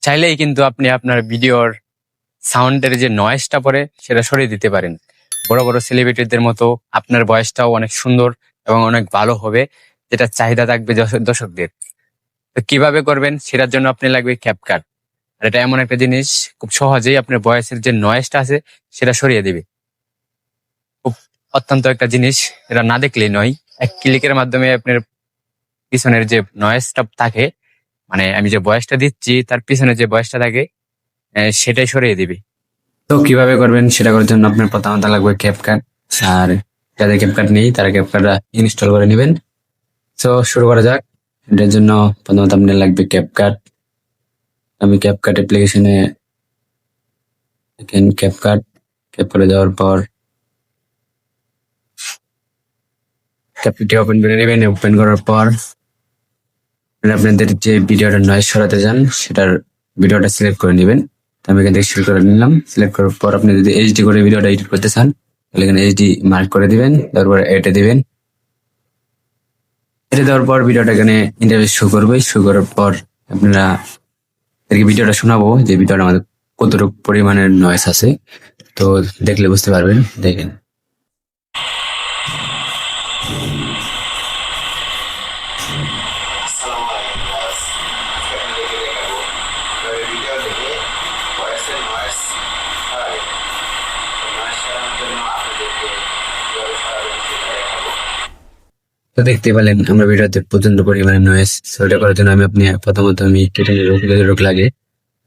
চাইলেই কিন্তু আপনি আপনার ভিডিওর সাউন্ডের যে নয়েজটা পড়ে সেটা সরিয়ে দিতে পারেন। বড় বড় সেলিব্রিটিদের মতো আপনার ভয়েসটাও অনেক সুন্দর এবং অনেক ভালো হবে, যেটা চাহিদা থাকবে দর্শকদের। তো কিভাবে করবেন সেটার জন্য আপনি লাগবে ক্যাপকাট। আর এটা এমন একটা জিনিস, খুব সহজেই আপনার ভয়েসের যে নয়েজটা আছে সেটা সরিয়ে দিবে। খুব অত্যন্ত একটা জিনিস, এটা না দেখলেই নয়। এক ক্লিকের মাধ্যমে আপনার পিছনের যে নয়েজটা থাকে, মানে আমি যে ভয়েসটা দিচ্ছি তার পিছনে যে ভয়েসটা থাকে, সেটাই সরিয়ে দিবে। তো কিভাবে করবেন সেটা করার জন্য আপনার প্রথমত লাগবে ক্যাপকাট। আর যাদের ক্যাপকাট নেই তারা ক্যাপকাটটা ইনস্টল করে নেবেন। তো শুরু করা যাক। এটার জন্য প্রথমত আপনার লাগবে ক্যাপকাট। আমি ক্যাপকাট অ্যাপ্লিকেশনে দেখেন ক্যাপকাট করে দেওয়ার পর ক্যাপকাটটি ওপেন করে নেবেন। ওপেন করার পর আপনাদের যে ভিডিওটা নয়েজ সরাতে চান সেটার ভিডিওটা সিলেক্ট করে নেবেন। আমি এখান থেকে সিলেক্ট করে নিলাম। সিলেক্ট করার পর আপনি যদি এইচডি করে ভিডিওটা এডিট করতে চান তাহলে এখানে এইচডি মার্ক করে দিবেন, তারপর এটা দিবেন। এটা দেওয়ার পর ভিডিওটা এখানে ইন্টারভিউ শো করবে। শো করার পর আপনারা ভিডিওটা শোনাবো যে ভিডিওটা আমাদের কতটুকু পরিমাণের নয়েজ আছে, তো দেখলে বুঝতে পারবেন। দেখেন তো দেখতে পেলেন আমরা ভিডিওতে প্রচন্ড পরিমাণে নয়েজ। সেটা করার জন্য প্রথমত আমি কেটে নেবো যতটুকু লাগে।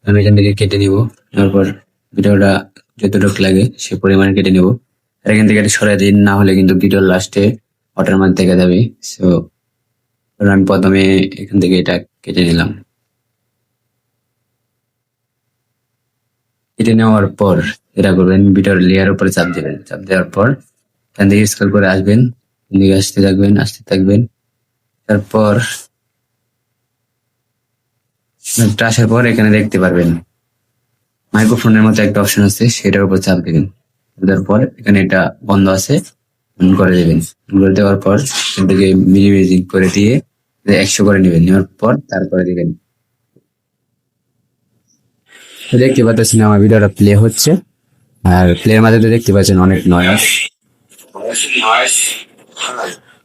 আমি এখান থেকে কেটে নিব, তারপর ভিডিওটা যতটুকু লাগে সে পরিমাণে কেটে নিব। আর এখান থেকে সরাই দিন, না হলে কিন্তু ভিডিওর লাস্টে ওয়াটারমার্ক দেখা যাবে। সো আমি প্রথমে এখান থেকে এটা কেটে নিলাম। কেটে নেওয়ার পর এটা করবেন, ভিডিওর লেয়ার উপরে চাপ দেবেন। চাপ দেওয়ার পর এখান থেকে স্ক্রল করে আসবেন, এদিকে আসতে থাকবেন। তারপর আসার পর এখানে দেখতে পারবেন মাইক্রোফোনের মতো একটা অপশন আছে, সেটার উপর চাপ দেবেন। দেওয়ার পর এখানে এটা বন্ধ আছে, অন করে দেবেন। অন করে দেওয়ার পর এখান থেকে মিনিমাইজিং করে দিয়ে 100 করে নেবেন। নেওয়ার পর তারপরে দিবেন। দেখতে পাচ্ছেন আমার ভিডিওটা প্লে হচ্ছে, আর প্লের মাঝে দেখতে পাচ্ছেন অনেক নয়েজ।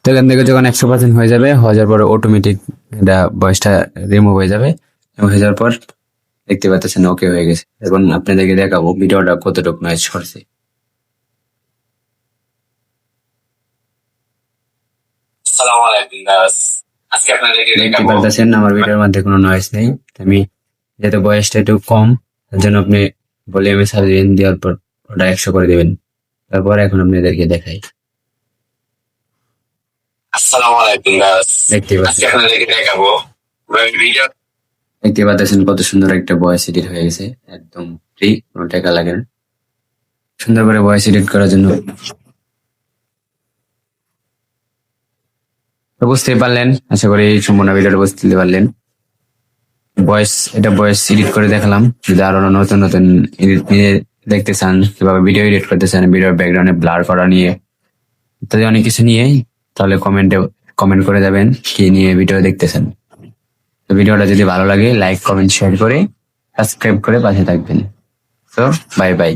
তো এখান থেকে যখন 100% হয়ে যাবে, হয়ে যাওয়ার পর অটোমেটিক এটা ভয়েসটা রিমুভ হয়ে যাবে। হয়ে যাওয়ার পর দেখতে পাচ্ছেন ওকে হয়ে গেছে। এখন আপনাদেরকে দেখাবো ভিডিওটা কতটুকু নয়েজ সরছে। দেখতে পাচ্ছেন আমার ভিডিওর মধ্যে কোনো নয়েজ নেই। আমি যেহেতু ভয়েসটা একটু কম, তার জন্য আপনি ভলিউমে সার্চ দিন, দেওয়ার পর ওটা 100 করে দিবেন। তারপর এখন আপনাদেরকে দেখাই। দেখতে পাচ্ছেন কত সুন্দর একটা ভয়েস এডিট হয়ে গেছে, একদম ফ্রি, কোনো টাকা লাগে না। সুন্দর করে ভয়েস এডিট করার জন্য বুঝতে পারলেন, আশা করি সম্পূর্ণ ভিডিওটা বুঝতে পারলেন। ভয়েস এডিট করে দেখালাম। যদি আরো নতুন নতুন এডিট নিয়ে দেখতে চান, কিভাবে ভিডিও এডিট করতে চান, ভিডিওর ব্যাকগ্রাউন্ডে ব্লার করা নিয়ে ইত্যাদি অনেক কিছু নিয়ে, তাহলে কমেন্ট করে যাবেন কি নিয়ে ভিডিও দেখতে চান। তো ভিডিওটা যদি ভালো লাগে লাইক কমেন্ট শেয়ার করে সাবস্ক্রাইব করে পাশে থাকবেন। তো বাই বাই।